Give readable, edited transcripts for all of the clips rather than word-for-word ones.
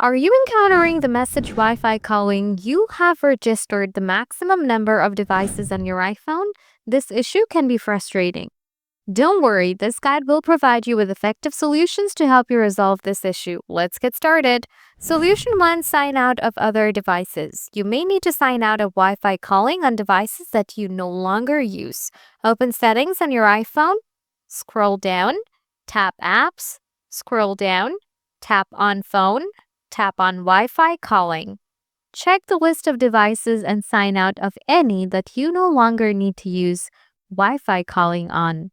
Are you encountering the message Wi-Fi calling you have registered the maximum number of devices on your iPhone? This issue can be frustrating. Don't worry, this guide will provide you with effective solutions to help you resolve this issue. Let's get started. Solution 1. Sign out of other devices. You may need to sign out of Wi-Fi calling on devices that you no longer use. Open Settings on your iPhone, scroll down, tap Apps, scroll down, tap on Phone, tap on Wi-Fi calling. Check the list of devices and sign out of any that you no longer need to use Wi-Fi calling on.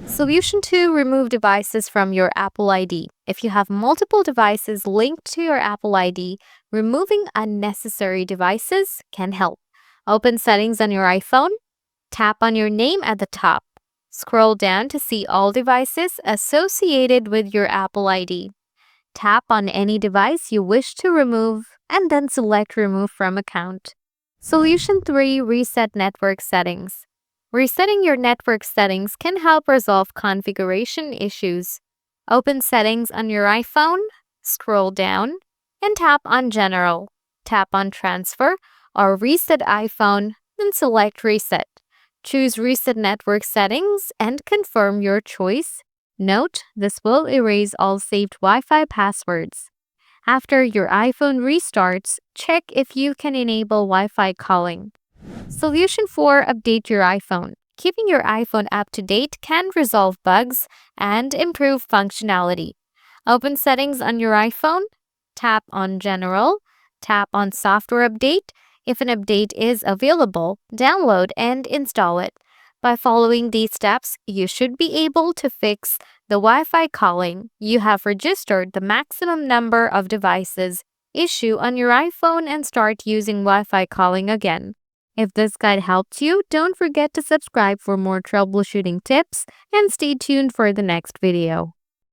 Solution 2. Remove devices from your Apple ID. If you have multiple devices linked to your Apple ID, removing unnecessary devices can help. Open Settings on your iPhone. Tap on your name at the top. Scroll down to see all devices associated with your Apple ID. Tap on any device you wish to remove and then select Remove from Account. Solution 3. Reset network settings. Resetting your network settings can help resolve configuration issues. Open Settings on your iPhone, scroll down, and tap on General. Tap on Transfer or Reset iPhone, then select Reset. Choose Reset Network Settings and confirm your choice. Note, this will erase all saved Wi-Fi passwords. After your iPhone restarts, check if you can enable Wi-Fi calling. Solution 4. Update your iPhone. Keeping your iPhone up to date can resolve bugs and improve functionality. Open Settings on your iPhone, tap on General, tap on Software Update. If an update is available, download and install it. By following these steps, you should be able to fix the Wi-Fi calling you have registered the maximum number of devices issue on your iPhone and start using Wi-Fi calling again. If this guide helped you, don't forget to subscribe for more troubleshooting tips and stay tuned for the next video.